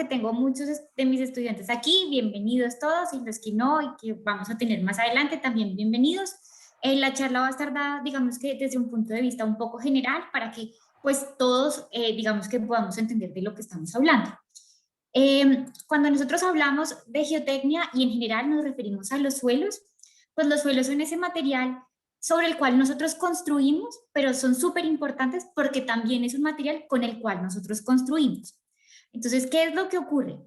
que tengo muchos de mis estudiantes aquí, bienvenidos todos, y los que no, y que vamos a tener más adelante, también bienvenidos. La charla va a estar dada, digamos que desde un punto de vista un poco general, para que pues todos, digamos que podamos entender de lo que estamos hablando. Cuando nosotros hablamos de geotecnia y en general nos referimos a los suelos, pues los suelos son ese material sobre el cual nosotros construimos, pero son súper importantes porque también es un material con el cual nosotros construimos. Entonces, ¿qué es lo que ocurre?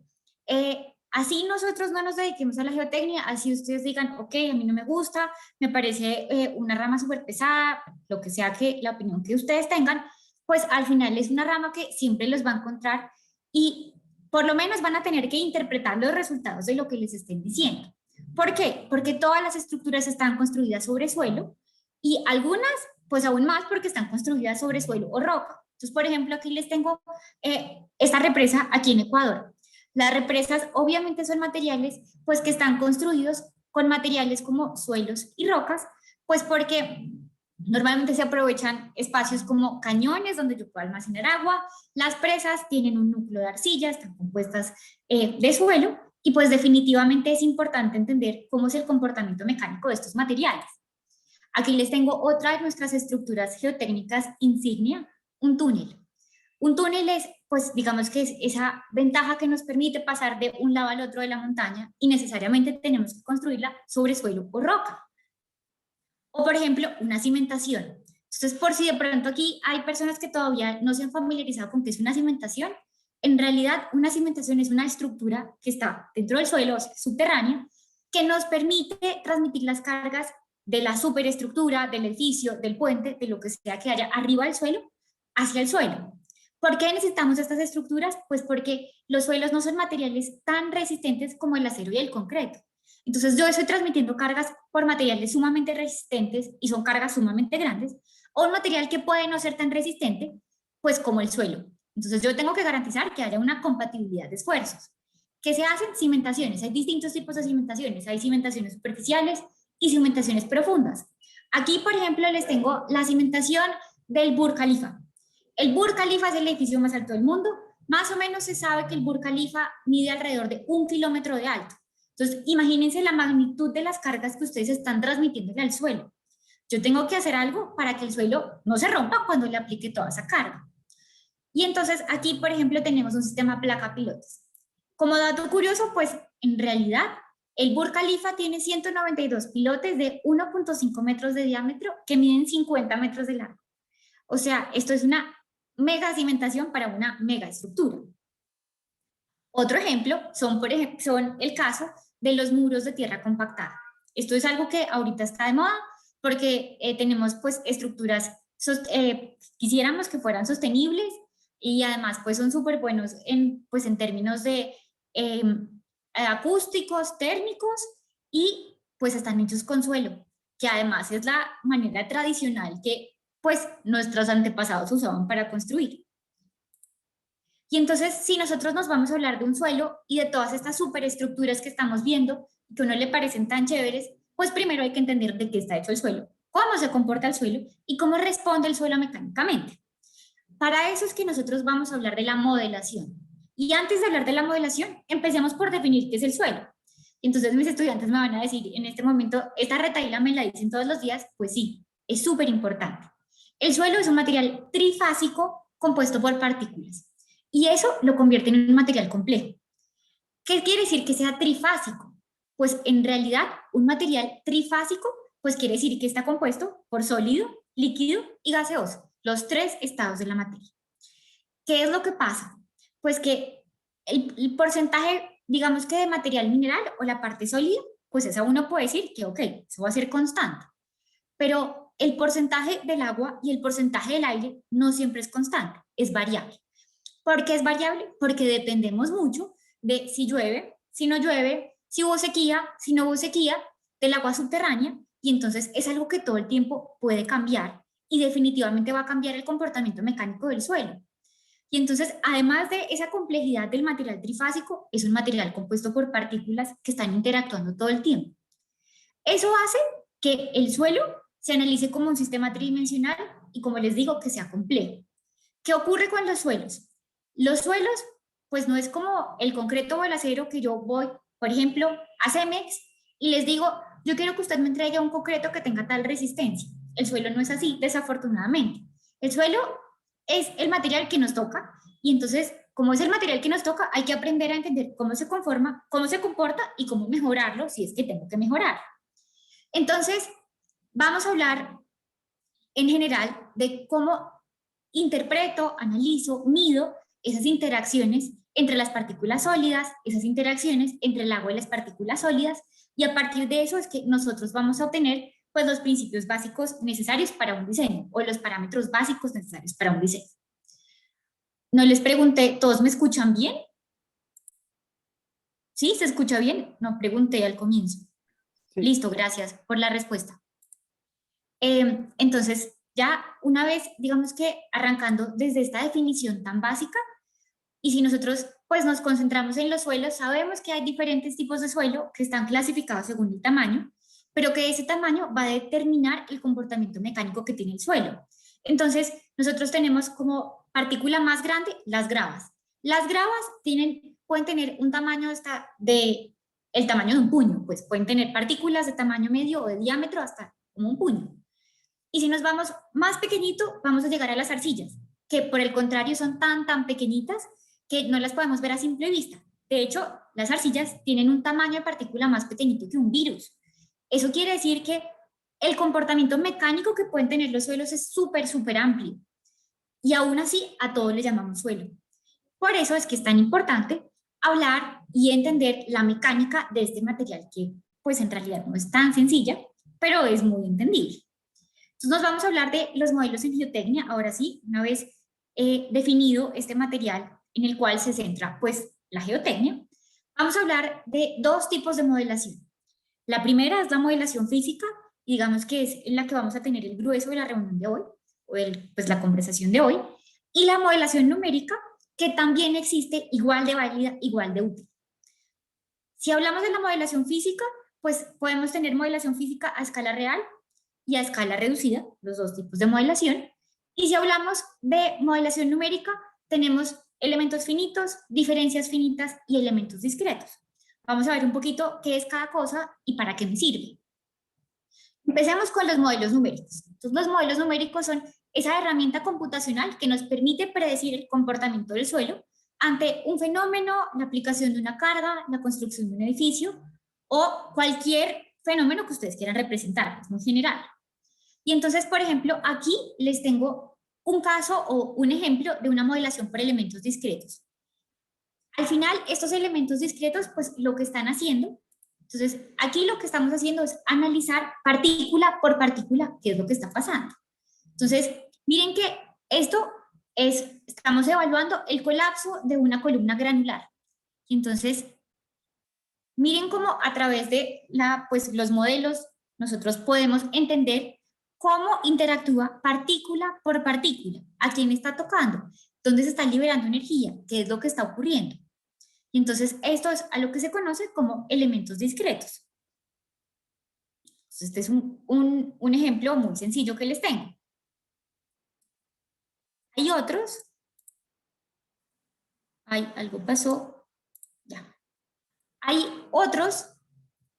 Así nosotros no nos dediquemos a la geotecnia, así ustedes digan, ok, a mí no me gusta, me parece una rama súper pesada, lo que sea que la opinión que ustedes tengan, pues al final es una rama que siempre los va a encontrar y por lo menos van a tener que interpretar los resultados de lo que les estén diciendo. ¿Por qué? Porque todas las estructuras están construidas sobre suelo y algunas, pues aún más porque están construidas sobre suelo o roca. Entonces, por ejemplo, aquí les tengo esta represa aquí en Ecuador. Las represas obviamente son materiales pues que están construidos con materiales como suelos y rocas, pues porque normalmente se aprovechan espacios como cañones donde yo puedo almacenar agua. Las presas tienen un núcleo de arcilla, están compuestas de suelo y pues definitivamente es importante entender cómo es el comportamiento mecánico de estos materiales. Aquí les tengo otra de nuestras estructuras geotécnicas insignia, un túnel. Un túnel es, pues digamos que es esa ventaja que nos permite pasar de un lado al otro de la montaña y necesariamente tenemos que construirla sobre suelo o roca. O por ejemplo, una cimentación. Entonces, por si de pronto aquí hay personas que todavía no se han familiarizado con qué es una cimentación, en realidad una cimentación es una estructura que está dentro del suelo, o sea, subterránea, que nos permite transmitir las cargas de la superestructura, del edificio, del puente, de lo que sea que haya arriba del suelo, hacia el suelo. ¿Por qué necesitamos estas estructuras? Pues porque los suelos no son materiales tan resistentes como el acero y el concreto. Entonces yo estoy transmitiendo cargas por materiales sumamente resistentes y son cargas sumamente grandes, o un material que puede no ser tan resistente, pues como el suelo. Entonces yo tengo que garantizar que haya una compatibilidad de esfuerzos. ¿Qué se hacen? Cimentaciones. Hay distintos tipos de cimentaciones. Hay cimentaciones superficiales y cimentaciones profundas. Aquí, por ejemplo, les tengo la cimentación del Burj Khalifa. El Burj Khalifa es el edificio más alto del mundo. Más o menos se sabe que el Burj Khalifa mide alrededor de 1 kilómetro de alto. Entonces, imagínense la magnitud de las cargas que ustedes están transmitiéndole al suelo. Yo tengo que hacer algo para que el suelo no se rompa cuando le aplique toda esa carga. Y entonces aquí, por ejemplo, tenemos un sistema placa pilotes. Como dato curioso, pues en realidad el Burj Khalifa tiene 192 pilotes de 1.5 metros de diámetro que miden 50 metros de largo. O sea, esto es una mega cimentación para una mega estructura. Otro ejemplo son el caso de los muros de tierra compactada. Esto es algo que ahorita está de moda porque tenemos pues estructuras, quisiéramos que fueran sostenibles y además pues son súper buenos pues, en términos de acústicos, térmicos y pues están hechos con suelo, que además es la manera tradicional que pues nuestros antepasados usaban para construir. Y entonces, si nosotros nos vamos a hablar de un suelo y de todas estas superestructuras que estamos viendo, que a uno le parecen tan chéveres, pues primero hay que entender de qué está hecho el suelo, cómo se comporta el suelo y cómo responde el suelo mecánicamente. Para eso es que nosotros vamos a hablar de la modelación. Y antes de hablar de la modelación, empecemos por definir qué es el suelo. Y entonces mis estudiantes me van a decir, en este momento, ¿esta retahíla me la dicen todos los días? Pues sí, es súper importante. El suelo es un material trifásico compuesto por partículas. Y eso lo convierte en un material complejo. ¿Qué quiere decir que sea trifásico? Pues en realidad un material trifásico pues quiere decir que está compuesto por sólido, líquido y gaseoso, los tres estados de la materia. ¿Qué es lo que pasa? Pues que el porcentaje, digamos que de material mineral o la parte sólida, pues esa uno puede decir que ok, eso va a ser constante. Pero el porcentaje del agua y el porcentaje del aire no siempre es constante, es variable. ¿Por qué es variable? Porque dependemos mucho de si llueve, si no llueve, si hubo sequía, si no hubo sequía, del agua subterránea, y entonces es algo que todo el tiempo puede cambiar y definitivamente va a cambiar el comportamiento mecánico del suelo. Y entonces, además de esa complejidad del material trifásico, es un material compuesto por partículas que están interactuando todo el tiempo. Eso hace que el suelo se analice como un sistema tridimensional y, como les digo, que sea complejo. ¿Qué ocurre con los suelos? Los suelos pues no es como el concreto o el acero que yo voy, por ejemplo, a Cemex y les digo, yo quiero que usted me entregue un concreto que tenga tal resistencia. El suelo no es así, desafortunadamente. El suelo es el material que nos toca y entonces, como es el material que nos toca, hay que aprender a entender cómo se conforma, cómo se comporta y cómo mejorarlo si es que tengo que mejorar. Entonces, vamos a hablar en general de cómo interpreto, analizo, mido esas interacciones entre las partículas sólidas, esas interacciones entre el agua y las partículas sólidas, y a partir de eso es que nosotros vamos a obtener pues los principios básicos necesarios para un diseño o los parámetros básicos necesarios para un diseño. No les pregunté, ¿todos me escuchan bien? ¿Sí? ¿Se escucha bien? No pregunté al comienzo. Sí. Listo, gracias por la respuesta. Entonces, ya una vez, digamos que arrancando desde esta definición tan básica, y si nosotros pues nos concentramos en los suelos, sabemos que hay diferentes tipos de suelo que están clasificados según el tamaño, pero que ese tamaño va a determinar el comportamiento mecánico que tiene el suelo. Entonces, nosotros tenemos como partícula más grande las gravas. Las gravas pueden tener un tamaño hasta el tamaño de un puño, pues pueden tener partículas de tamaño medio o de diámetro hasta como un puño. Y si nos vamos más pequeñito, vamos a llegar a las arcillas, que por el contrario son tan pequeñitas que no las podemos ver a simple vista. De hecho, las arcillas tienen un tamaño de partícula más pequeñito que un virus. Eso quiere decir que el comportamiento mecánico que pueden tener los suelos es súper amplio. Y aún así, a todos le llamamos suelo. Por eso es que es tan importante hablar y entender la mecánica de este material que, pues en realidad no es tan sencilla, pero es muy entendible. Entonces nos vamos a hablar de los modelos en geotecnia, ahora sí, una vez definido este material en el cual se centra pues la geotecnia, vamos a hablar de dos tipos de modelación. La primera es la modelación física, digamos que es en la que vamos a tener el grueso de la reunión de hoy, o pues la conversación de hoy, y la modelación numérica, que también existe igual de válida, igual de útil. Si hablamos de la modelación física, pues podemos tener modelación física a escala real y a escala reducida, los dos tipos de modelación. Y si hablamos de modelación numérica, tenemos elementos finitos, diferencias finitas y elementos discretos. Vamos a ver un poquito qué es cada cosa y para qué me sirve. Empecemos con los modelos numéricos. Entonces, los modelos numéricos son esa herramienta computacional que nos permite predecir el comportamiento del suelo ante un fenómeno, la aplicación de una carga, la construcción de un edificio o cualquier fenómeno que ustedes quieran representar, es muy general. Y entonces, por ejemplo, aquí les tengo un caso o un ejemplo de una modelación por elementos discretos. Al final, estos elementos discretos, pues lo que están haciendo, entonces aquí lo que estamos haciendo es analizar partícula por partícula qué es lo que está pasando. Entonces, miren que esto estamos evaluando el colapso de una columna granular. Entonces, miren cómo a través de pues, los modelos nosotros podemos entender cómo interactúa partícula por partícula, a quién está tocando, dónde se está liberando energía, qué es lo que está ocurriendo. Y entonces esto es a lo que se conoce como elementos discretos. Entonces, este es un ejemplo muy sencillo que les tengo. Hay otros. Algo pasó. Ya. Hay otros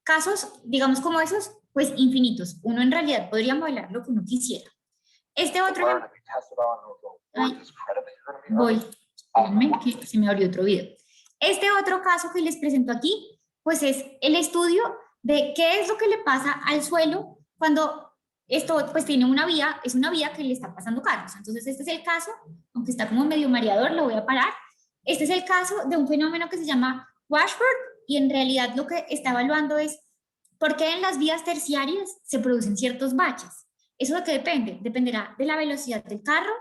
casos, digamos como esos, pues infinitos. Uno en realidad podría modelar lo que uno quisiera. Este otro ejemplo. Voy. Espérenme que se me abrió otro video. Este otro caso que les presento aquí, pues es el estudio de qué es lo que le pasa al suelo cuando esto pues tiene una vía, es una vía que le está pasando carros. Entonces este es el caso, aunque está como medio mareador, lo voy a parar. Este es el caso de un fenómeno que se llama washboard y en realidad lo que está evaluando es por qué en las vías terciarias se producen ciertos baches. ¿Eso de qué depende? Dependerá de la velocidad del carro,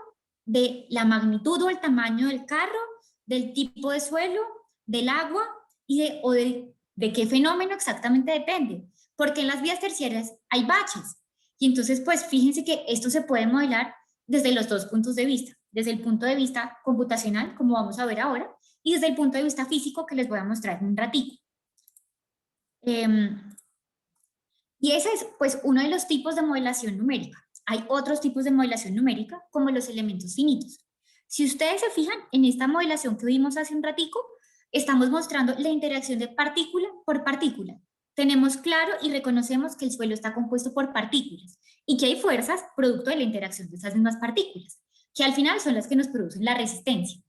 de la magnitud o el tamaño del carro, del tipo de suelo, del agua y de qué fenómeno exactamente depende. Porque en las vías terciarias hay baches. Y entonces, pues fíjense que esto se puede modelar desde los dos puntos de vista. Desde el punto de vista computacional, como vamos a ver ahora, y desde el punto de vista físico que les voy a mostrar en un ratito. Y ese es pues uno de los tipos de modelación numérica. Hay otros tipos de modelación numérica como los elementos finitos. Si ustedes se fijan en esta modelación que vimos hace un ratico, estamos mostrando la interacción de partícula por partícula. Tenemos claro y reconocemos que el suelo está compuesto por partículas y que hay fuerzas producto de la interacción de esas mismas partículas, que al final son las que nos producen la resistencia.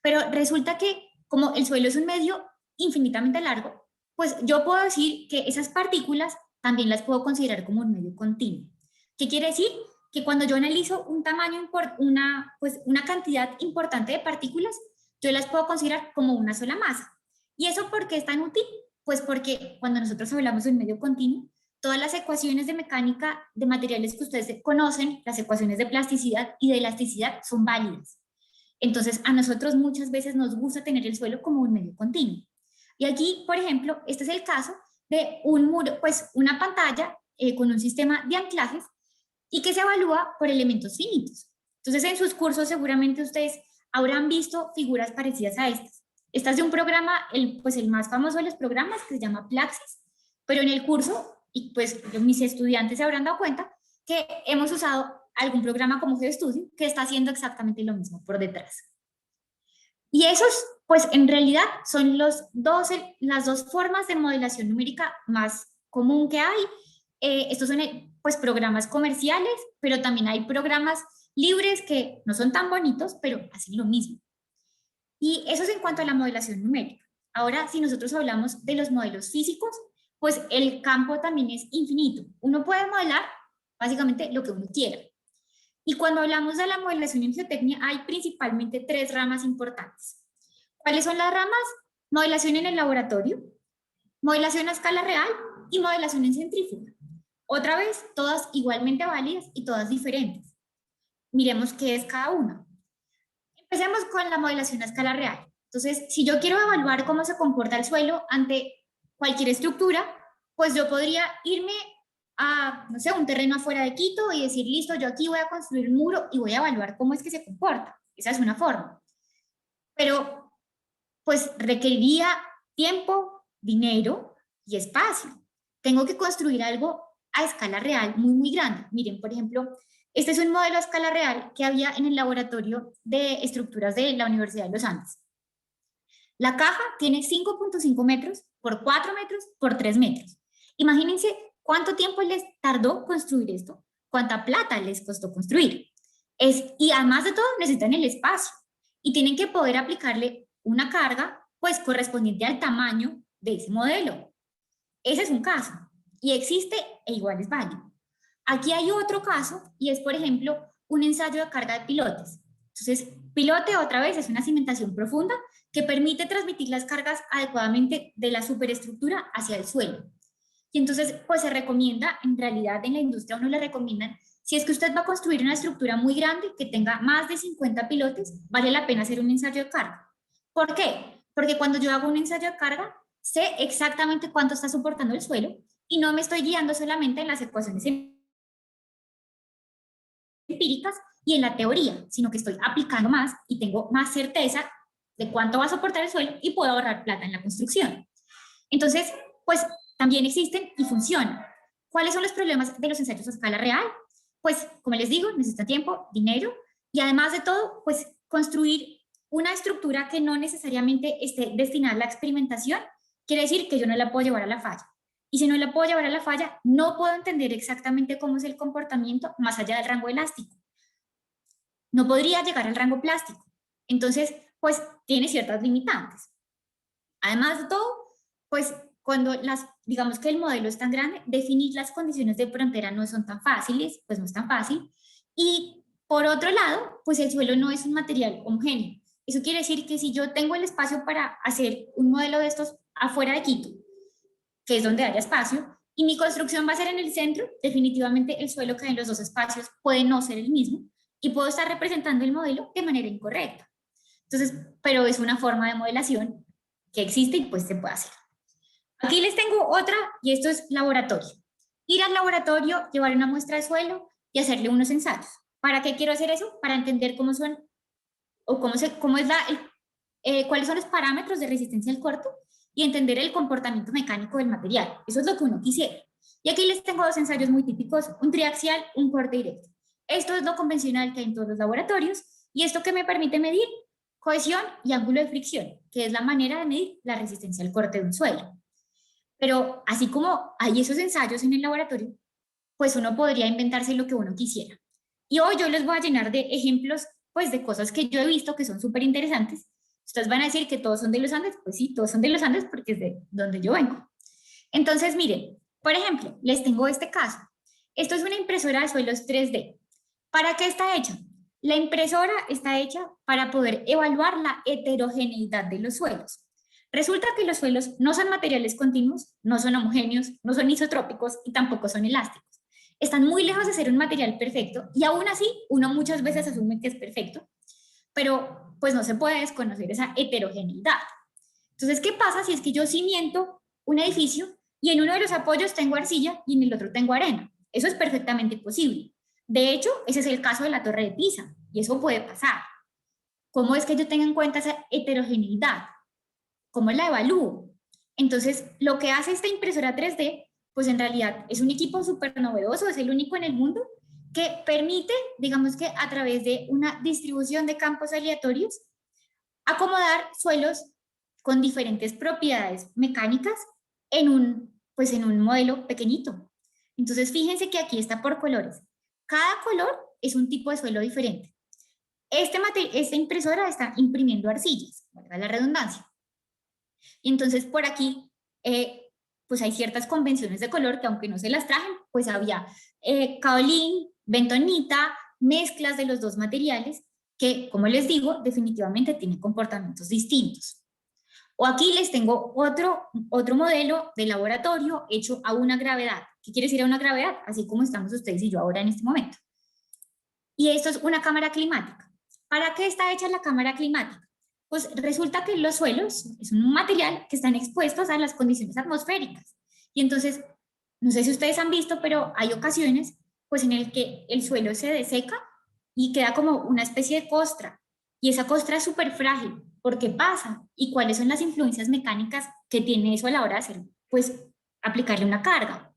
Pero resulta que como el suelo es un medio infinitamente largo, pues yo puedo decir que esas partículas también las puedo considerar como un medio continuo. ¿Qué quiere decir? Que cuando yo analizo un tamaño, una cantidad importante de partículas, yo las puedo considerar como una sola masa. ¿Y eso por qué es tan útil? Pues porque cuando nosotros hablamos de un medio continuo, todas las ecuaciones de mecánica de materiales que ustedes conocen, las ecuaciones de plasticidad y de elasticidad, son válidas. Entonces, a nosotros muchas veces nos gusta tener el suelo como un medio continuo. Y aquí, por ejemplo, este es el caso de un muro, pues una pantalla con un sistema de anclajes y que se evalúa por elementos finitos. Entonces, en sus cursos seguramente ustedes habrán visto figuras parecidas a estas. Esta es de un programa, pues el más famoso de los programas, que se llama Plaxis, pero en el curso, y pues mis estudiantes se habrán dado cuenta, que hemos usado algún programa como GeoStudio que está haciendo exactamente lo mismo por detrás. Y esos, pues en realidad son las dos formas de modelación numérica más común que hay. Estos son pues programas comerciales, pero también hay programas libres que no son tan bonitos, pero hacen lo mismo. Y eso es en cuanto a la modelación numérica. Ahora, si nosotros hablamos de los modelos físicos, pues el campo también es infinito. Uno puede modelar básicamente lo que uno quiera. Y cuando hablamos de la modelación en geotecnia, hay principalmente tres ramas importantes. ¿Cuáles son las ramas? Modelación en el laboratorio, modelación a escala real y modelación en centrífuga. Otra vez, todas igualmente válidas y todas diferentes. Miremos qué es cada una. Empecemos con la modelación a escala real. Entonces, si yo quiero evaluar cómo se comporta el suelo ante cualquier estructura, pues yo podría irme a, no sé, un terreno afuera de Quito y decir, listo, yo aquí voy a construir un muro y voy a evaluar cómo es que se comporta. Esa es una forma. Pero, pues, requeriría tiempo, dinero y espacio. Tengo que construir algo a escala real muy, muy grande. Miren, por ejemplo, este es un modelo a escala real que había en el laboratorio de estructuras de la Universidad de los Andes. La caja tiene 5.5 metros por 4 metros por 3 metros. Imagínense cuánto tiempo les tardó construir esto, cuánta plata les costó construir. Y además de todo, necesitan el espacio y tienen que poder aplicarle una carga pues correspondiente al tamaño de ese modelo. Ese es un caso y existe e igual es válido. Aquí hay otro caso y es, por ejemplo, un ensayo de carga de pilotes. Entonces, pilote otra vez es una cimentación profunda que permite transmitir las cargas adecuadamente de la superestructura hacia el suelo. Y entonces, pues se recomienda, en realidad en la industria uno le recomiendan, si es que usted va a construir una estructura muy grande que tenga más de 50 pilotes, vale la pena hacer un ensayo de carga. ¿Por qué? Porque cuando yo hago un ensayo de carga, sé exactamente cuánto está soportando el suelo y no me estoy guiando solamente en las ecuaciones empíricas y en la teoría, sino que estoy aplicando más y tengo más certeza de cuánto va a soportar el suelo y puedo ahorrar plata en la construcción. Entonces, pues también existen y funcionan. ¿Cuáles son los problemas de los ensayos a escala real? Pues, como les digo, necesita tiempo, dinero y además de todo, pues construir una estructura que no necesariamente esté destinada a la experimentación quiere decir que yo no la puedo llevar a la falla. Y si no la puedo llevar a la falla, no puedo entender exactamente cómo es el comportamiento más allá del rango elástico. No podría llegar al rango plástico. Entonces, pues tiene ciertas limitantes. Además de todo, pues cuando digamos que el modelo es tan grande, definir las condiciones de frontera no son tan fáciles, pues no es tan fácil. Y por otro lado, pues el suelo no es un material homogéneo. Eso quiere decir que si yo tengo el espacio para hacer un modelo de estos afuera de Quito, que es donde haya espacio, y mi construcción va a ser en el centro, definitivamente el suelo que hay en los dos espacios puede no ser el mismo y puedo estar representando el modelo de manera incorrecta. Entonces, pero es una forma de modelación que existe y pues se puede hacer. Aquí les tengo otra y esto es laboratorio. Ir al laboratorio, llevar una muestra de suelo y hacerle unos ensayos. ¿Para qué quiero hacer eso? Para entender cómo son o cuáles son los parámetros de resistencia al corte y entender el comportamiento mecánico del material. Eso es lo que uno quisiera. Y aquí les tengo dos ensayos muy típicos, un triaxial, un corte directo. Esto es lo convencional que hay en todos los laboratorios ¿Y esto qué me permite medir? Cohesión y ángulo de fricción, que es la manera de medir la resistencia al corte de un suelo. Pero así como hay esos ensayos en el laboratorio, pues uno podría inventarse lo que uno quisiera. Y hoy yo les voy a llenar de ejemplos, pues de cosas que yo he visto que son súper interesantes. Ustedes van a decir que todos son de los Andes, pues sí, todos son de los Andes porque es de donde yo vengo. Entonces, miren, por ejemplo, les tengo este caso. Esto es una impresora de suelos 3D. ¿Para qué está hecha? La impresora está hecha para poder evaluar la heterogeneidad de los suelos. Resulta que los suelos no son materiales continuos, no son homogéneos, no son isotrópicos y tampoco son elásticos. Están muy lejos de ser un material perfecto y aún así uno muchas veces asume que es perfecto, pero pues no se puede desconocer esa heterogeneidad. Entonces, ¿qué pasa si es que yo cimiento un edificio y en uno de los apoyos tengo arcilla y en el otro tengo arena? Eso es perfectamente posible. De hecho, ese es el caso de la Torre de Pisa y eso puede pasar. ¿Cómo es que yo tenga en cuenta esa heterogeneidad? ¿Cómo la evalúo? Entonces, lo que hace esta impresora 3D, pues en realidad es un equipo súper novedoso, es el único en el mundo que permite, digamos que a través de una distribución de campos aleatorios, acomodar suelos con diferentes propiedades mecánicas pues en un modelo pequeñito. Entonces, fíjense que aquí está por colores. Cada color es un tipo de suelo diferente. Esta impresora está imprimiendo arcillas, valga la redundancia. Y entonces por aquí, pues hay ciertas convenciones de color que aunque no se las trajen, pues había kaolín, bentonita, mezclas de los dos materiales que, como les digo, definitivamente tienen comportamientos distintos. O aquí les tengo otro modelo de laboratorio hecho a una gravedad. ¿Qué quiere decir a una gravedad? Así como estamos ustedes y yo ahora en este momento. Y esto es una cámara climática. ¿Para qué está hecha la cámara climática? Pues resulta que los suelos es un material que están expuestos a las condiciones atmosféricas. Y entonces, no sé si ustedes han visto, pero hay ocasiones pues en el que el suelo se deseca y queda como una especie de costra. Y esa costra es súper frágil. ¿Por qué pasa? ¿Y cuáles son las influencias mecánicas que tiene eso a la hora de hacer? Pues aplicarle una carga.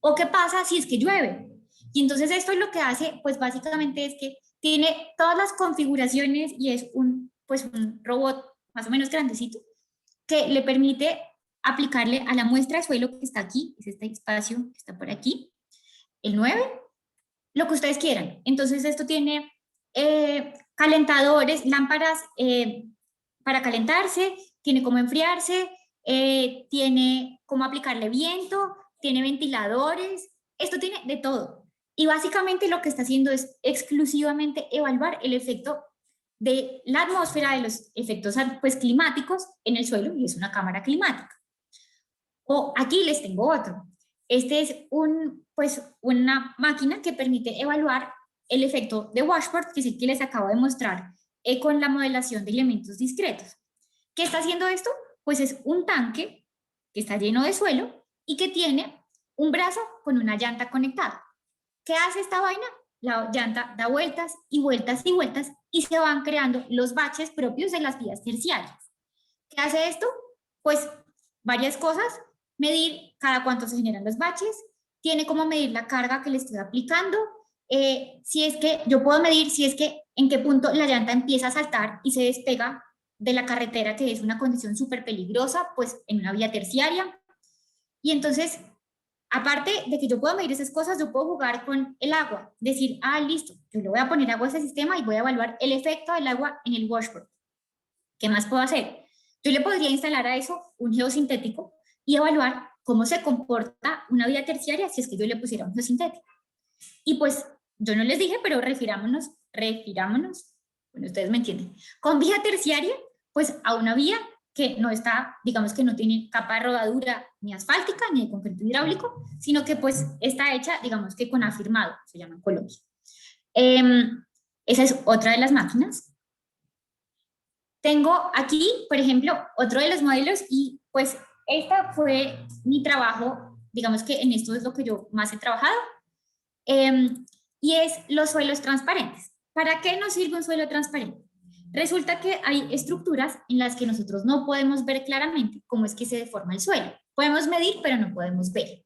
¿O qué pasa si es que llueve? Y entonces esto lo que hace, pues básicamente es que tiene todas las configuraciones y es pues un robot más o menos grandecito que le permite aplicarle a la muestra de suelo que está aquí, es este espacio que está por aquí, el 9, lo que ustedes quieran. Entonces esto tiene calentadores, lámparas para calentarse, tiene cómo enfriarse, tiene cómo aplicarle viento, tiene ventiladores, esto tiene de todo. Y básicamente lo que está haciendo es exclusivamente evaluar el efecto de la atmósfera, de los efectos pues, climáticos en el suelo, y es una cámara climática. O aquí les tengo otro. Este es pues, una máquina que permite evaluar el efecto de washboard, que es el que les acabo de mostrar con la modelación de elementos discretos. ¿Qué está haciendo esto? Pues es un tanque que está lleno de suelo y que tiene un brazo con una llanta conectada. ¿Qué hace esta vaina? La llanta da vueltas y vueltas y vueltas y se van creando los baches propios de las vías terciarias. ¿Qué hace esto? Pues varias cosas. Medir cada cuánto se generan los baches, tiene como medir la carga que le estoy aplicando, si es que yo puedo medir si es que en qué punto la llanta empieza a saltar y se despega de la carretera, que es una condición súper peligrosa, pues en una vía terciaria. Y entonces, aparte de que yo puedo medir esas cosas, yo puedo jugar con el agua, decir, listo, yo le voy a poner agua a ese sistema y voy a evaluar el efecto del agua en el washboard. ¿Qué más puedo hacer? Yo le podría instalar a eso un geosintético y evaluar cómo se comporta una vía terciaria si es que yo le pusiera un geosintético. Y pues yo no les dije, pero refirámonos, bueno, ustedes me entienden, con vía terciaria, pues a una vía que no está, digamos que no tiene capa de rodadura ni asfáltica ni de concreto hidráulico, sino que pues está hecha, digamos que con afirmado, se llama en Colombia. Esa es otra de las máquinas. Tengo aquí, por ejemplo, otro de los modelos y pues esta fue mi trabajo, digamos que en esto es lo que yo más he trabajado, y es los suelos transparentes. ¿Para qué nos sirve un suelo transparente? Resulta que hay estructuras en las que nosotros no podemos ver claramente cómo es que se deforma el suelo. Podemos medir, pero no podemos ver.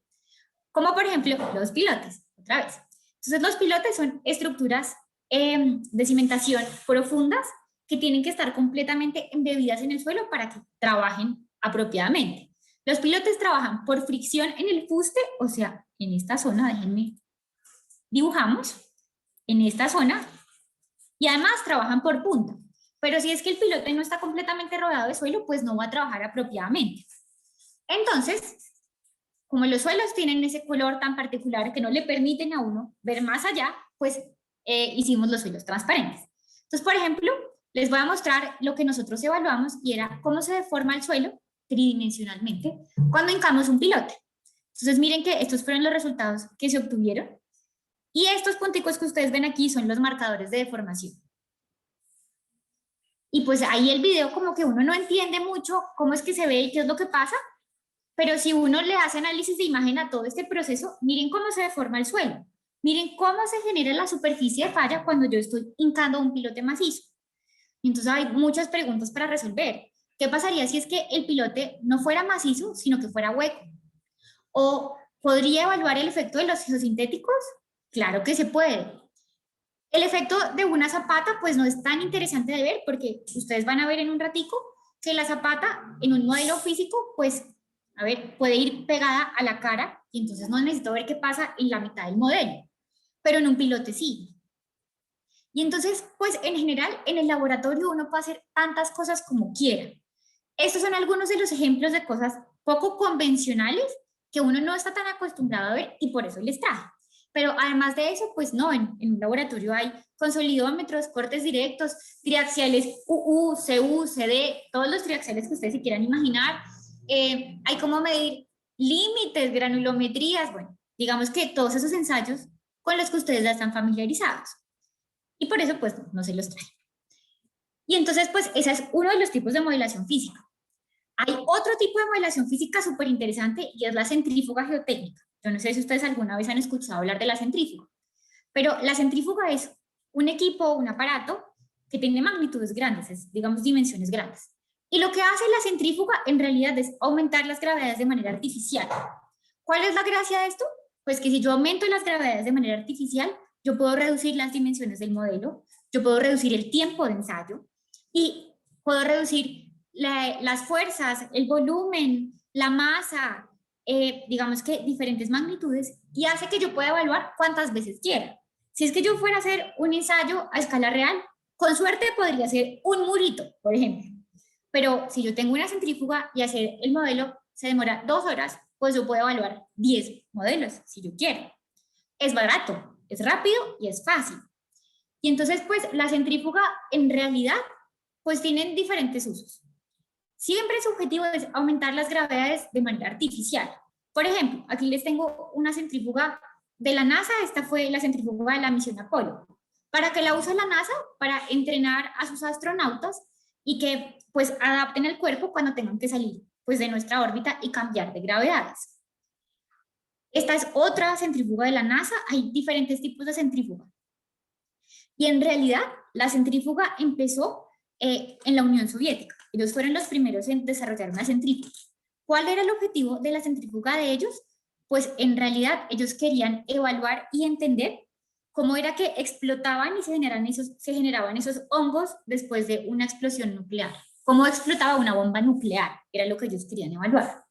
Como por ejemplo los pilotes, otra vez. Entonces los pilotes son estructuras de cimentación profundas que tienen que estar completamente embebidas en el suelo para que trabajen apropiadamente. Los pilotes trabajan por fricción en el fuste, o sea, en esta zona, déjenme, dibujamos, en esta zona, y además trabajan por punta. Pero si es que el pilote no está completamente rodeado de suelo, pues no va a trabajar apropiadamente. Entonces, como los suelos tienen ese color tan particular que no le permiten a uno ver más allá, pues hicimos los suelos transparentes. Entonces, por ejemplo, les voy a mostrar lo que nosotros evaluamos y era cómo se deforma el suelo tridimensionalmente cuando hincamos un pilote. Entonces, miren que estos fueron los resultados que se obtuvieron y estos punticos que ustedes ven aquí son los marcadores de deformación. Y pues ahí el video como que uno no entiende mucho cómo es que se ve y qué es lo que pasa, pero si uno le hace análisis de imagen a todo este proceso, miren cómo se deforma el suelo. Miren cómo se genera la superficie de falla cuando yo estoy hincando un pilote macizo. Entonces hay muchas preguntas para resolver. ¿Qué pasaría si es que el pilote no fuera macizo, sino que fuera hueco? ¿O podría evaluar el efecto de los geosintéticos? Claro que se puede. El efecto de una zapata pues no es tan interesante de ver porque ustedes van a ver en un ratico que la zapata en un modelo físico pues, a ver, puede ir pegada a la cara y entonces no necesito ver qué pasa en la mitad del modelo, pero en un pilote sí. Y entonces pues en general en el laboratorio uno puede hacer tantas cosas como quiera. Estos son algunos de los ejemplos de cosas poco convencionales que uno no está tan acostumbrado a ver y por eso les traje. Pero además de eso, pues no, en un laboratorio hay consolidómetros, cortes directos, triaxiales UU, CU, CD, todos los triaxiales que ustedes se quieran imaginar. Hay como medir límites, granulometrías, bueno, digamos que todos esos ensayos con los que ustedes ya están familiarizados. Y por eso, pues, no se los trae. Y entonces, pues, ese es uno de los tipos de modelación física. Hay otro tipo de modelación física súper interesante y es la centrífuga geotécnica. Yo no sé si ustedes alguna vez han escuchado hablar de la centrífuga, pero la centrífuga es un equipo, un aparato que tiene magnitudes grandes, es, digamos, dimensiones grandes. Y lo que hace la centrífuga en realidad es aumentar las gravedades de manera artificial. ¿Cuál es la gracia de esto? Pues que si yo aumento las gravedades de manera artificial, yo puedo reducir las dimensiones del modelo, yo puedo reducir el tiempo de ensayo y puedo reducir las fuerzas, el volumen, la masa, digamos que diferentes magnitudes y hace que yo pueda evaluar cuántas veces quiera. Si es que yo fuera a hacer un ensayo a escala real, con suerte podría ser un murito, por ejemplo. Pero si yo tengo una centrífuga y hacer el modelo se demora 2 horas, pues yo puedo evaluar 10 modelos si yo quiero. Es barato, es rápido y es fácil. Y entonces, pues la centrífuga en realidad, pues tienen diferentes usos. Siempre su objetivo es aumentar las gravedades de manera artificial. Por ejemplo, aquí les tengo una centrífuga de la NASA, esta fue la centrífuga de la misión Apolo. ¿Para qué la usa la NASA? Para entrenar a sus astronautas y que pues adapten el cuerpo cuando tengan que salir pues de nuestra órbita y cambiar de gravedades. Esta es otra centrífuga de la NASA, hay diferentes tipos de centrífuga. Y en realidad la centrífuga empezó en la Unión Soviética. Ellos fueron los primeros en desarrollar una centrífuga. ¿Cuál era el objetivo de la centrífuga de ellos? Pues en realidad ellos querían evaluar y entender cómo era que explotaban y se generaban esos hongos después de una explosión nuclear. Cómo explotaba una bomba nuclear, era lo que ellos querían evaluar.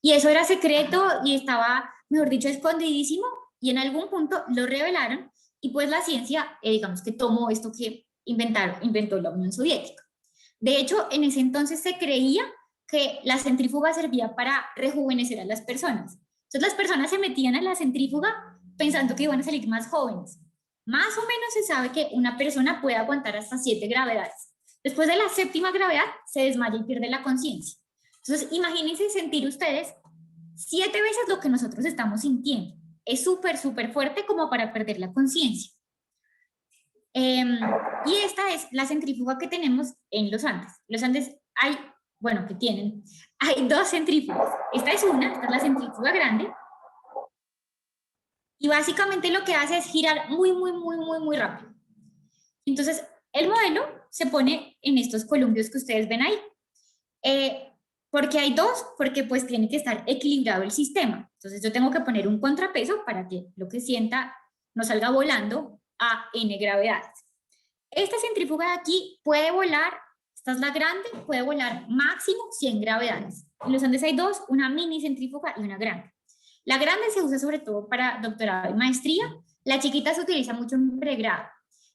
Y eso era secreto y estaba, mejor dicho, escondidísimo y en algún punto lo revelaron y pues la ciencia, digamos que tomó esto que inventó la Unión Soviética. De hecho, en ese entonces se creía que la centrífuga servía para rejuvenecer a las personas. Entonces las personas se metían a la centrífuga pensando que iban a salir más jóvenes. Más o menos se sabe que una persona puede aguantar hasta 7 gravedades. Después de la 7ª gravedad se desmaya y pierde la conciencia. Entonces imagínense sentir ustedes 7 veces lo que nosotros estamos sintiendo. Es súper, súper fuerte como para perder la conciencia. Y esta es la centrífuga que tenemos en los Andes. Los Andes hay, bueno, que tienen, hay 2 centrífugas. Esta es la centrífuga grande. Y básicamente lo que hace es girar muy, muy, muy, muy, muy rápido. Entonces, el modelo se pone en estos columpios que ustedes ven ahí. ¿Por qué hay 2? Porque pues tiene que estar equilibrado el sistema. Entonces yo tengo que poner un contrapeso para que lo que sienta no salga volando a n gravedades. Esta centrífuga de aquí puede volar, esta es la grande, puede volar máximo 100 gravedades. En los Andes hay dos, una mini centrífuga y una grande. La grande se usa sobre todo para doctorado y maestría, la chiquita se utiliza mucho en pregrado.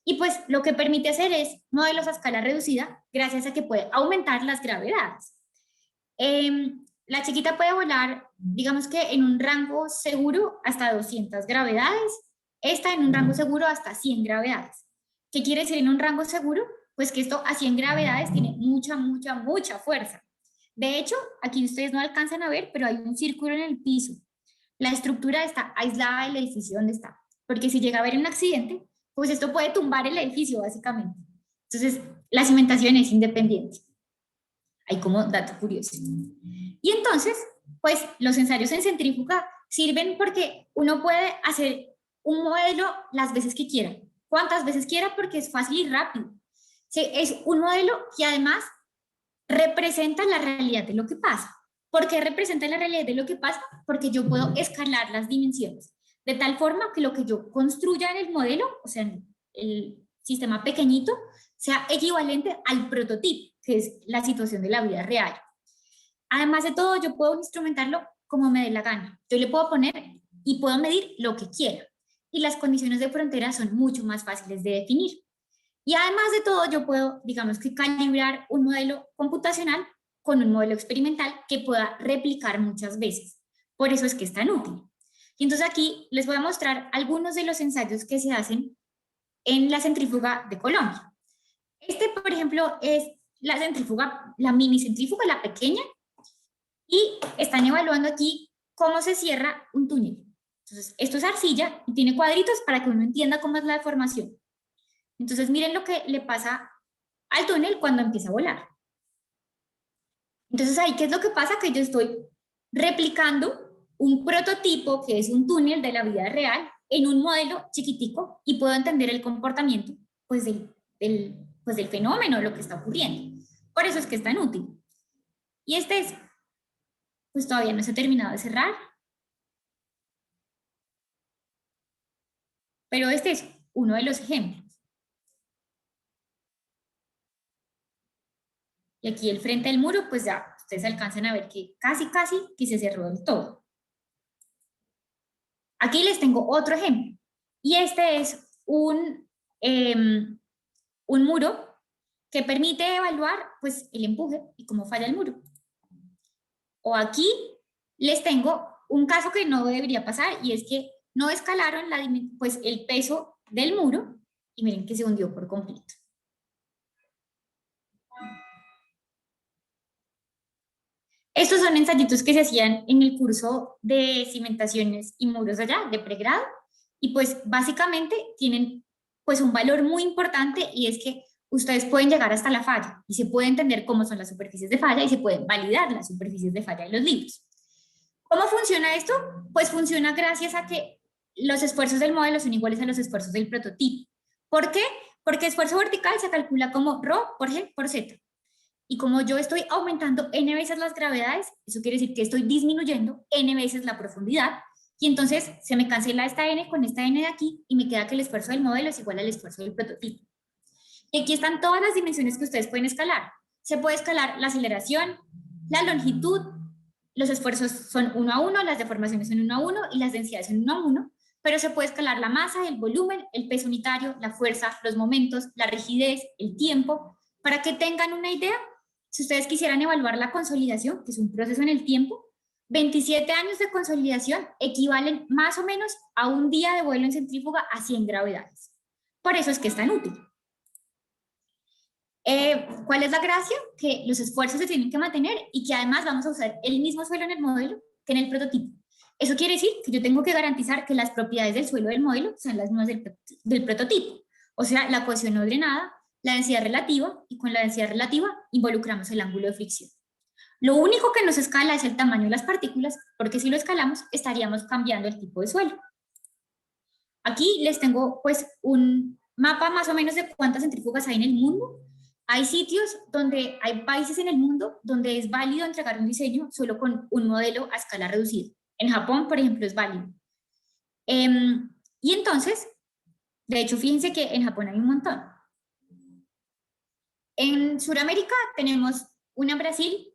Y pues lo que permite hacer es modelos a escala reducida gracias a que puede aumentar las gravedades. La chiquita puede volar, digamos que en un rango seguro hasta 200 gravedades, esta en un rango seguro hasta 100 gravedades. ¿Qué quiere decir en un rango seguro? Pues que esto a 100 gravedades tiene mucha fuerza. De hecho, aquí ustedes no alcanzan a ver, pero hay un círculo en el piso. La estructura está aislada del edificio donde está, porque si llega a haber un accidente, pues esto puede tumbar el edificio básicamente. Entonces, la cimentación es independiente. Hay como dato curioso. Y entonces, pues los ensayos en centrífuga sirven porque uno puede hacer un modelo las veces que quiera, cuantas veces quiera, porque es fácil y rápido. Es un modelo que además representa la realidad de lo que pasa. ¿Por qué representa la realidad de lo que pasa? Porque yo puedo escalar las dimensiones de tal forma que lo que yo construya en el modelo, o sea, en el sistema pequeñito, sea equivalente al prototipo, que es la situación de la vida real. Además de todo, yo puedo instrumentarlo como me dé la gana. Yo le puedo poner y puedo medir lo que quiera. Y las condiciones de frontera son mucho más fáciles de definir. Y además de todo, yo puedo, digamos que calibrar un modelo computacional con un modelo experimental que pueda replicar muchas veces. Por eso es que es tan útil. Y entonces aquí les voy a mostrar algunos de los ensayos que se hacen en la centrífuga de Colombia. Este, por ejemplo, es la centrífuga, la mini centrífuga, la pequeña, y están evaluando aquí cómo se cierra un túnel. Entonces, esto es arcilla y tiene cuadritos para que uno entienda cómo es la deformación. Entonces, miren lo que le pasa al túnel cuando empieza a volar. Entonces, ahí, ¿qué es lo que pasa? Que yo estoy replicando un prototipo que es un túnel de la vida real en un modelo chiquitico y puedo entender el comportamiento pues del fenómeno, lo que está ocurriendo. Por eso es que es tan útil. Y este es, pues todavía no se ha terminado de cerrar, pero este es uno de los ejemplos. Y aquí el frente del muro, pues ya ustedes alcanzan a ver que casi que se cerró del todo. Aquí les tengo otro ejemplo. Y este es un muro que permite evaluar pues, el empuje y cómo falla el muro. O aquí les tengo un caso que no debería pasar y es que no escalaron pues, el peso del muro y miren que se hundió por completo. Estos son ensayitos que se hacían en el curso de cimentaciones y muros allá, de pregrado, y pues básicamente tienen pues un valor muy importante y es que ustedes pueden llegar hasta la falla y se puede entender cómo son las superficies de falla y se pueden validar las superficies de falla en los libros. ¿Cómo funciona esto? Pues funciona gracias a que los esfuerzos del modelo son iguales a los esfuerzos del prototipo. ¿Por qué? Porque esfuerzo vertical se calcula como ρ por G por Z. Y como yo estoy aumentando n veces las gravedades, eso quiere decir que estoy disminuyendo n veces la profundidad, y entonces se me cancela esta n con esta n de aquí, y me queda que el esfuerzo del modelo es igual al esfuerzo del prototipo. Y aquí están todas las dimensiones que ustedes pueden escalar. Se puede escalar la aceleración, la longitud, los esfuerzos son 1 a 1, las deformaciones son 1 a 1 y las densidades son 1 a 1, pero se puede escalar la masa, el volumen, el peso unitario, la fuerza, los momentos, la rigidez, el tiempo. Para que tengan una idea, si ustedes quisieran evaluar la consolidación, que es un proceso en el tiempo, 27 años de consolidación equivalen más o menos a un día de vuelo en centrífuga a 100 gravedades. Por eso es que es tan útil. ¿Cuál es la gracia? Que los esfuerzos se tienen que mantener y que además vamos a usar el mismo suelo en el modelo que en el prototipo. Eso quiere decir que yo tengo que garantizar que las propiedades del suelo del modelo sean las mismas del prototipo. O sea, la cohesión no drenada, la densidad relativa, y con la densidad relativa involucramos el ángulo de fricción. Lo único que nos escala es el tamaño de las partículas, porque si lo escalamos estaríamos cambiando el tipo de suelo. Aquí les tengo pues un mapa más o menos de cuántas centrífugas hay en el mundo. Hay sitios donde hay países en el mundo donde es válido entregar un diseño solo con un modelo a escala reducida. En Japón, por ejemplo, es válido. Y entonces, de hecho, fíjense que en Japón hay un montón. En Sudamérica tenemos una en Brasil,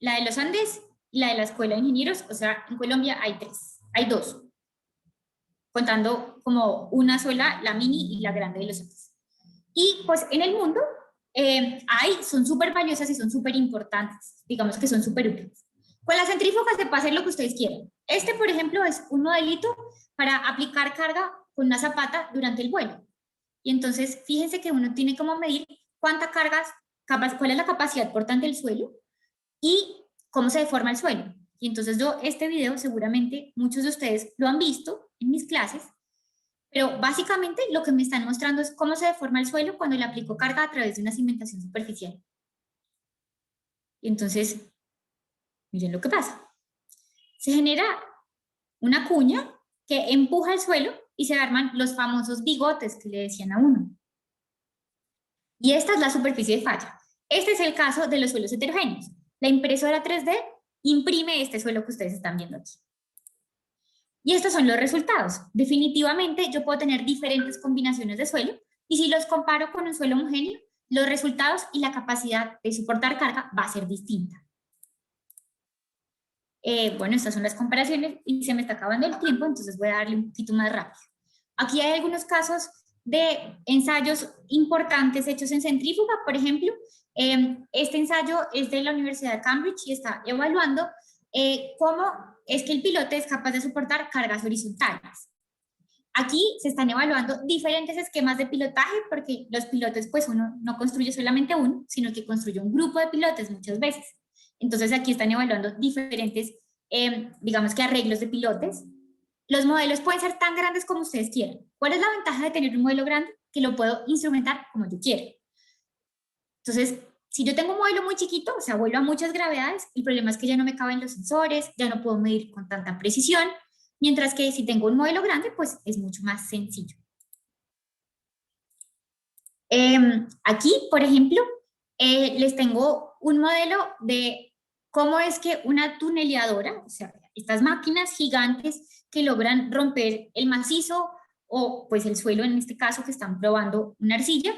la de los Andes y la de la Escuela de Ingenieros. O sea, en Colombia hay tres, hay dos, contando como una sola, la mini y la grande de los Andes. Y pues en el mundo son súper valiosas y son súper importantes, digamos que son súper útiles. Con las centrífugas se puede hacer lo que ustedes quieran. Este, por ejemplo, es un modelito para aplicar carga con una zapata durante el vuelo. Y entonces, fíjense que uno tiene como medir cuánta carga, cuál es la capacidad portante del suelo y cómo se deforma el suelo. Y entonces este video seguramente muchos de ustedes lo han visto en mis clases, pero básicamente lo que me están mostrando es cómo se deforma el suelo cuando le aplico carga a través de una cimentación superficial. Y entonces, miren lo que pasa. Se genera una cuña que empuja el suelo y se arman los famosos bigotes que le decían a uno. Y esta es la superficie de falla. Este es el caso de los suelos heterogéneos. La impresora 3D imprime este suelo que ustedes están viendo aquí. Y estos son los resultados. Definitivamente yo puedo tener diferentes combinaciones de suelo y si los comparo con un suelo homogéneo, los resultados y la capacidad de soportar carga va a ser distinta. Bueno, estas son las comparaciones y se me está acabando el tiempo, entonces voy a darle un poquito más rápido. Aquí hay algunos casos de ensayos importantes hechos en centrífuga. Por ejemplo, este ensayo es de la Universidad de Cambridge y está evaluando cómo es que el piloto es capaz de soportar cargas horizontales. Aquí se están evaluando diferentes esquemas de pilotaje porque los pilotes, pues uno no construye solamente uno, sino que construye un grupo de pilotes muchas veces. Entonces aquí están evaluando diferentes, digamos que arreglos de pilotes. Los modelos pueden ser tan grandes como ustedes quieran. ¿Cuál es la ventaja de tener un modelo grande? Que lo puedo instrumentar como yo quiera. Entonces, si yo tengo un modelo muy chiquito, o sea, vuelo a muchas gravedades, el problema es que ya no me caben los sensores, ya no puedo medir con tanta precisión, mientras que si tengo un modelo grande, pues es mucho más sencillo. Aquí, por ejemplo, les tengo un modelo de cómo es que una tuneleadora, o sea, estas máquinas gigantes que logran romper el macizo o pues el suelo en este caso que están probando una arcilla,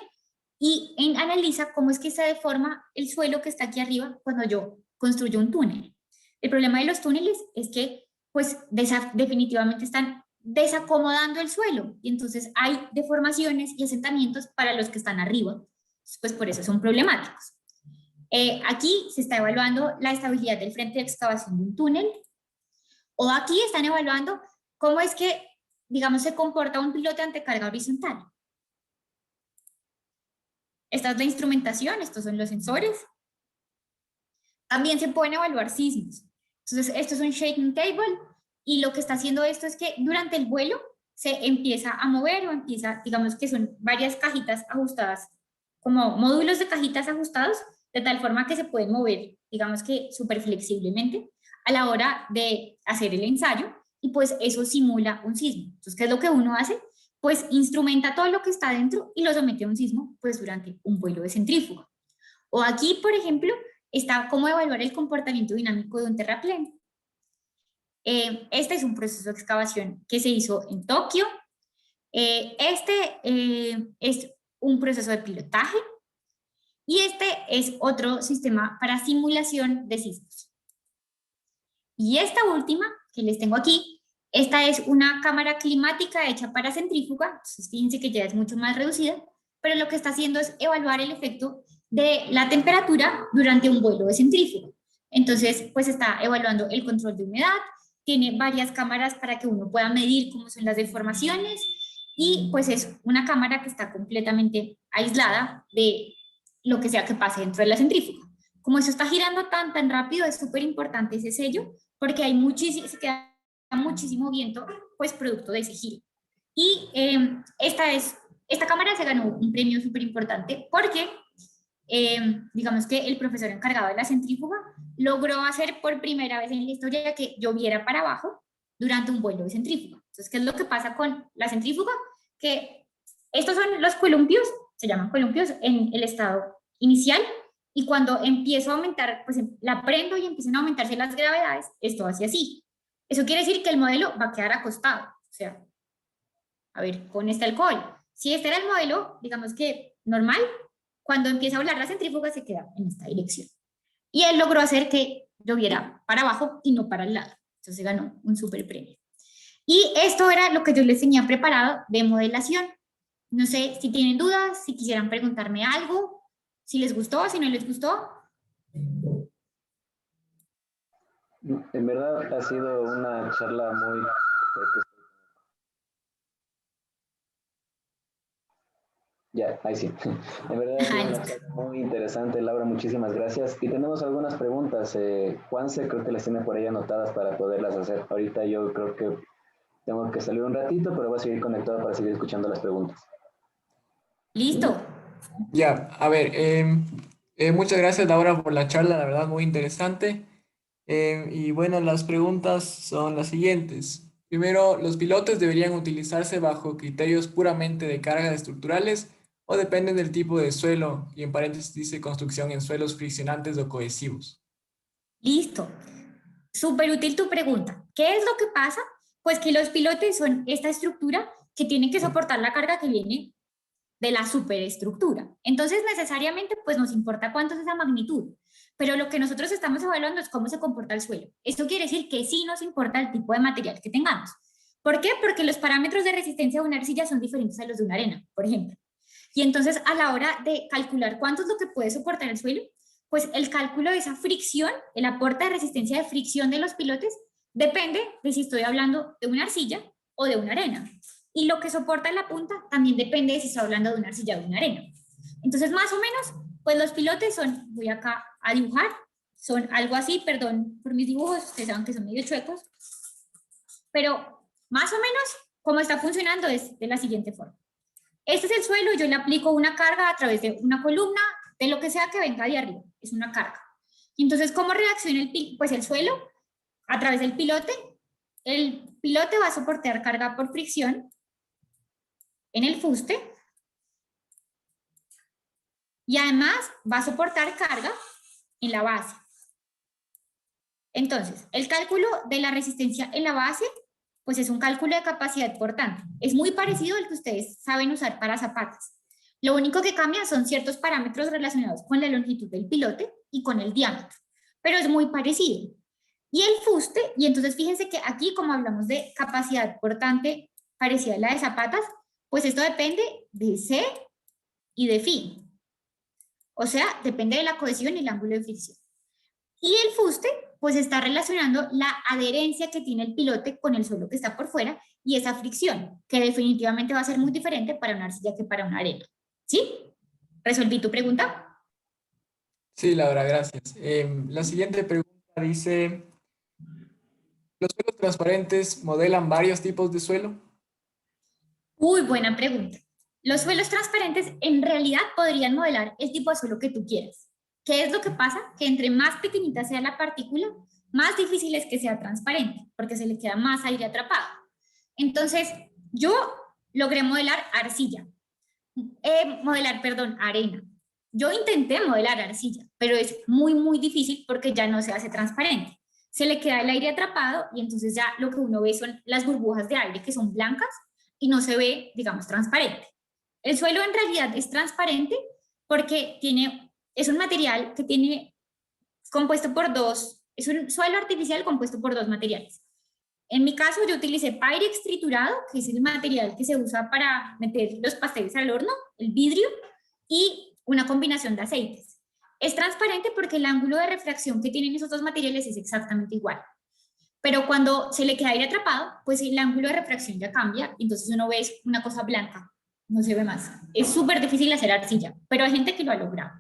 y analiza cómo es que se deforma el suelo que está aquí arriba cuando yo construyo un túnel. El problema de los túneles es que pues definitivamente están desacomodando el suelo y entonces hay deformaciones y asentamientos para los que están arriba, pues por eso son problemáticos. Aquí se está evaluando la estabilidad del frente de excavación de un túnel, o aquí están evaluando cómo es que, digamos, se comporta un pilote ante carga horizontal. Esta es la instrumentación, estos son los sensores. También se pueden evaluar sismos. Entonces, esto es un shaking table y lo que está haciendo esto es que durante el vuelo se empieza a mover o empieza, digamos que son varias cajitas ajustadas, como módulos de cajitas ajustados, de tal forma que se pueden mover, digamos que súper flexiblemente a la hora de hacer el ensayo y pues eso simula un sismo. Entonces, ¿qué es lo que uno hace? Pues instrumenta todo lo que está dentro y lo somete a un sismo pues durante un vuelo de centrífuga. O aquí, por ejemplo, está cómo evaluar el comportamiento dinámico de un terraplén. Este es un proceso de excavación que se hizo en Tokio. Es un proceso de pilotaje y este es otro sistema para simulación de sismos. Y esta última que les tengo aquí, esta es una cámara climática hecha para centrífuga, entonces fíjense que ya es mucho más reducida, pero lo que está haciendo es evaluar el efecto de la temperatura durante un vuelo de centrífuga. Entonces, pues está evaluando el control de humedad, tiene varias cámaras para que uno pueda medir cómo son las deformaciones y pues es una cámara que está completamente aislada de lo que sea que pase dentro de la centrífuga. Como eso está girando tan rápido, es súper importante ese sello porque hay muchísimo, se queda muchísimo viento, pues producto de ese giro. Y esta cámara se ganó un premio súper importante porque digamos que el profesor encargado de la centrífuga logró hacer por primera vez en la historia que lloviera para abajo durante un vuelo de centrífuga. Entonces, ¿qué es lo que pasa con la centrífuga? Que estos son los columpios, se llaman columpios en el estado inicial, y cuando empiezo a aumentar, pues la prendo y empiezan a aumentarse las gravedades, esto hace así. Eso quiere decir que el modelo va a quedar acostado. O sea, a ver, con este alcohol. Si este era el modelo, digamos que normal, cuando empieza a volar la centrífuga se queda en esta dirección. Y él logró hacer que lloviera para abajo y no para el lado. Entonces ganó un super premio. Y esto era lo que yo les tenía preparado de modelación. No sé si tienen dudas, si quisieran preguntarme algo, si les gustó, si no les gustó. En verdad ha sido una charla muy... Ya, ahí sí. En verdad ha sido una charla muy interesante, Laura, muchísimas gracias. Y tenemos algunas preguntas. Juanse creo que las tiene por ahí anotadas para poderlas hacer. Ahorita yo creo que tengo que salir un ratito, pero voy a seguir conectado para seguir escuchando las preguntas. Listo. Ya, a ver, muchas gracias Laura por la charla, la verdad muy interesante. Y bueno, las preguntas son las siguientes. Primero, ¿los pilotes deberían utilizarse bajo criterios puramente de cargas estructurales o dependen del tipo de suelo? Y en paréntesis dice construcción en suelos friccionantes o cohesivos. Listo. Súper útil tu pregunta. ¿Qué es lo que pasa? Pues que los pilotes son esta estructura que tiene que soportar la carga que viene de la superestructura. Entonces, necesariamente, pues nos importa cuánto es esa magnitud, pero lo que nosotros estamos evaluando es cómo se comporta el suelo. Esto quiere decir que sí nos importa el tipo de material que tengamos. ¿Por qué? Porque los parámetros de resistencia de una arcilla son diferentes a los de una arena, por ejemplo. Y entonces, a la hora de calcular cuánto es lo que puede soportar el suelo, pues el cálculo de esa fricción, el aporte de resistencia de fricción de los pilotes, depende de si estoy hablando de una arcilla o de una arena. Y lo que soporta en la punta también depende de si estoy hablando de una arcilla o de una arena. Entonces, más o menos, pues los pilotes son, voy acá a dibujar, son algo así, perdón por mis dibujos, ustedes saben que son medio chuecos, pero más o menos cómo está funcionando es de la siguiente forma. Este es el suelo, yo le aplico una carga a través de una columna, de lo que sea que venga de arriba, es una carga. Y entonces, ¿cómo reacciona el suelo? A través del pilote. El pilote va a soportar carga por fricción en el fuste y además va a soportar carga en la base. Entonces, el cálculo de la resistencia en la base, pues es un cálculo de capacidad portante. Es muy parecido al que ustedes saben usar para zapatas. Lo único que cambia son ciertos parámetros relacionados con la longitud del pilote y con el diámetro, pero es muy parecido. Y el fuste, y entonces fíjense que aquí como hablamos de capacidad portante parecida a la de zapatas, pues esto depende de C y de phi. O sea, depende de la cohesión y el ángulo de fricción. Y el fuste, pues está relacionando la adherencia que tiene el pilote con el suelo que está por fuera y esa fricción, que definitivamente va a ser muy diferente para una arcilla que para una arena. ¿Sí? ¿Resolví tu pregunta? Sí, Laura, gracias. La siguiente pregunta dice, ¿los suelos transparentes modelan varios tipos de suelo? Uy, buena pregunta. Los suelos transparentes en realidad podrían modelar el tipo de suelo que tú quieras. ¿Qué es lo que pasa? Que entre más pequeñita sea la partícula, más difícil es que sea transparente, porque se le queda más aire atrapado. Entonces, yo logré modelar arcilla, arena. Yo intenté modelar arcilla, pero es muy, muy difícil porque ya no se hace transparente. Se le queda el aire atrapado y entonces ya lo que uno ve son las burbujas de aire que son blancas y no se ve, digamos, transparente. El suelo en realidad es transparente porque es un material que tiene compuesto por es un suelo artificial compuesto por dos materiales. En mi caso yo utilicé Pyrex triturado, que es el material que se usa para meter los pasteles al horno, el vidrio, y una combinación de aceites. Es transparente porque el ángulo de refracción que tienen esos dos materiales es exactamente igual. Pero cuando se le queda aire atrapado, pues el ángulo de refracción ya cambia, entonces uno ve una cosa blanca, no se ve más. Es súper difícil hacer arcilla, pero hay gente que lo ha logrado.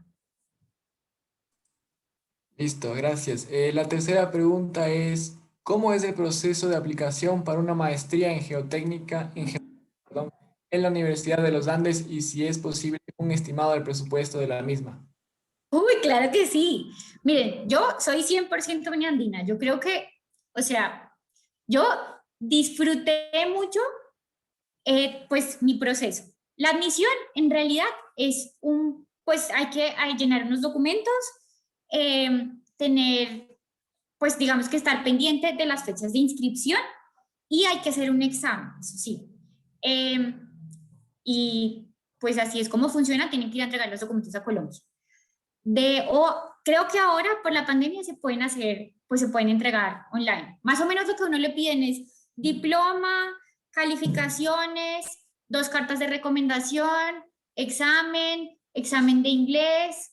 Listo, gracias. La tercera pregunta es, ¿cómo es el proceso de aplicación para una maestría en geotécnica en la Universidad de los Andes y si es posible un estimado del presupuesto de la misma? Uy, claro que sí. Miren, yo soy 100% andina. Yo creo que, o sea, yo disfruté mucho, pues, mi proceso. La admisión, en realidad, pues, hay llenar unos documentos, tener, pues, digamos que estar pendiente de las fechas de inscripción y hay que hacer un examen, eso sí. Y pues así es como funciona, tienen que ir a entregar los documentos a Colombia. Creo que ahora por la pandemia se pueden hacer, pues se pueden entregar online. Más o menos lo que uno le piden es diploma, calificaciones, 2 cartas de recomendación, examen de inglés,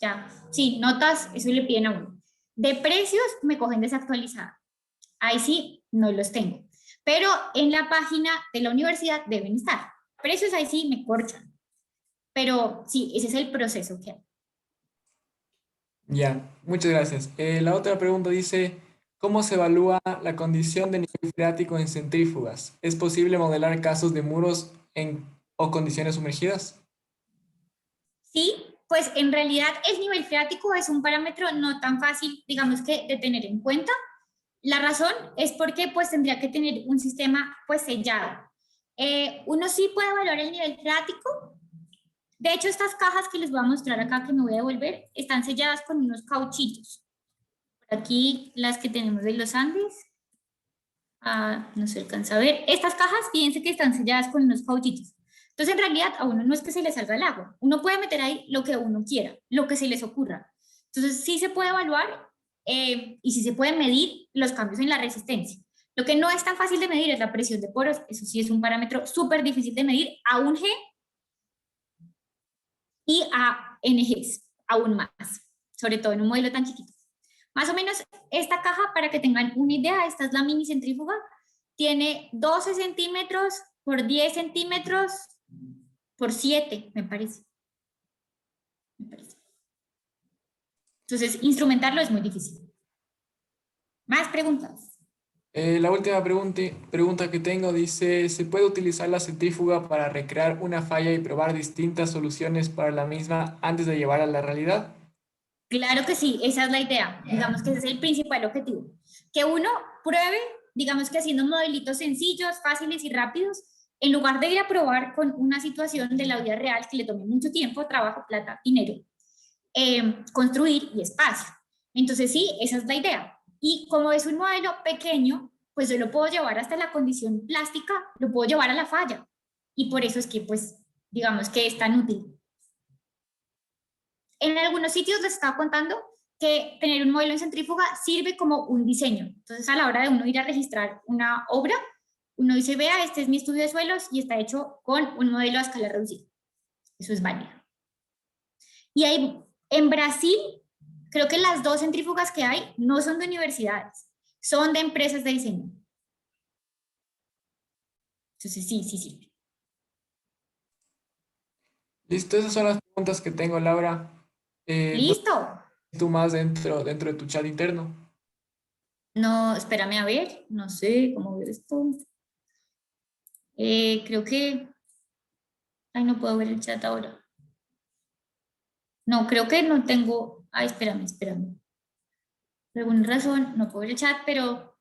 ya, sí, notas, eso le piden a uno. De precios me cogen desactualizada. Ahí sí, no los tengo. Pero en la página de la universidad deben estar. Precios ahí sí me corchan. Pero sí, ese es el proceso que hay. Ya, muchas gracias. La otra pregunta dice, ¿cómo se evalúa la condición de nivel freático en centrífugas? ¿Es posible modelar casos de muros o condiciones sumergidas? Sí, pues en realidad el nivel freático es un parámetro no tan fácil, digamos que de tener en cuenta. La razón es porque pues tendría que tener un sistema pues sellado. Uno sí puede evaluar el nivel freático. De hecho, estas cajas que les voy a mostrar acá, que me voy a devolver, están selladas con unos cauchitos. Por aquí las que tenemos de los Andes. No se alcanza a ver. Estas cajas, fíjense que están selladas con unos cauchitos. Entonces, en realidad, a uno no es que se le salga el agua. Uno puede meter ahí lo que uno quiera, lo que se les ocurra. Entonces, sí se puede evaluar y sí se pueden medir los cambios en la resistencia. Lo que no es tan fácil de medir es la presión de poros. Eso sí es un parámetro súper difícil de medir a un G y a NGs, aún más, sobre todo en un modelo tan chiquito. Más o menos esta caja, para que tengan una idea, esta es la mini centrífuga, tiene 12 centímetros por 10 centímetros por 7, me parece. Entonces, instrumentarlo es muy difícil. ¿Más preguntas? La última pregunta que tengo dice, ¿se puede utilizar la centrífuga para recrear una falla y probar distintas soluciones para la misma antes de llevar a la realidad? Claro que sí, esa es la idea. Digamos que ese es el principal objetivo. Que uno pruebe, digamos que haciendo modelitos sencillos, fáciles y rápidos, en lugar de ir a probar con una situación de la vida real que le tome mucho tiempo, trabajo, plata, dinero, construir y espacio. Entonces sí, esa es la idea. Y como es un modelo pequeño, pues yo lo puedo llevar hasta la condición plástica, lo puedo llevar a la falla. Y por eso es que, pues, digamos que es tan útil. En algunos sitios les estaba contando que tener un modelo en centrífuga sirve como un diseño. Entonces, a la hora de uno ir a registrar una obra, uno dice, vea, este es mi estudio de suelos y está hecho con un modelo a escala reducida. Eso es válido. Y hay, en Brasil, creo que las 2 centrífugas que hay no son de universidades, son de empresas de diseño. Entonces, sí, sí, sí. Listo, esas son las preguntas que tengo, Laura. No sé ¿Listo? si tú más dentro de tu chat interno. No, espérame a ver, no sé cómo ver esto. Creo que... Ay, no puedo ver el chat ahora. No, creo que no tengo... Ay, espérame. Por alguna razón no puedo ver el chat, pero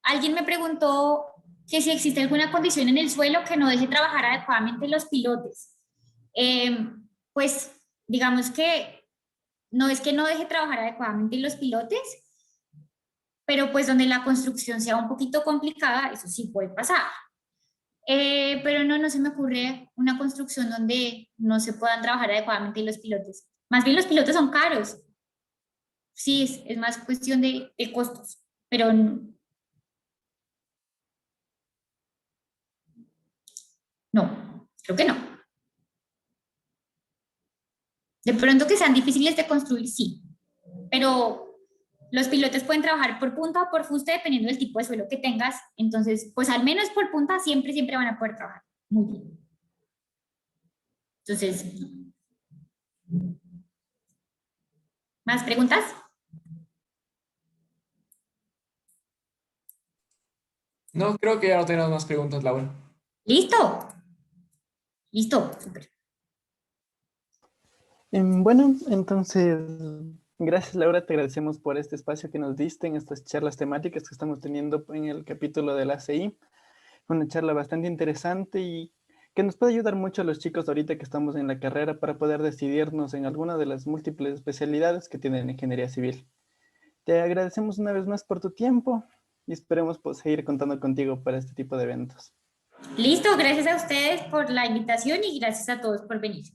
alguien me preguntó que si existe alguna condición en el suelo que no deje trabajar adecuadamente los pilotes. Pues digamos que no deje trabajar adecuadamente los pilotes, pero pues donde la construcción sea un poquito complicada, eso sí puede pasar. Pero no se me ocurre una construcción donde no se puedan trabajar adecuadamente los pilotes. Más bien los pilotes son caros. Sí, es más cuestión de costos, pero no, creo que no. De pronto que sean difíciles de construir, sí, pero los pilotes pueden trabajar por punta o por fuste dependiendo del tipo de suelo que tengas. Entonces, pues al menos por punta siempre van a poder trabajar. Muy bien. Entonces, ¿más preguntas? No, creo que ya no tenemos más preguntas, Laura. ¿Listo? Listo, súper. Bueno, entonces, gracias Laura, te agradecemos por este espacio que nos diste en estas charlas temáticas que estamos teniendo en el capítulo de la CI. Una charla bastante interesante y que nos puede ayudar mucho a los chicos ahorita que estamos en la carrera para poder decidirnos en alguna de las múltiples especialidades que tienen ingeniería civil. Te agradecemos una vez más por tu tiempo y esperemos pues, seguir contando contigo para este tipo de eventos. Listo, gracias a ustedes por la invitación y gracias a todos por venir.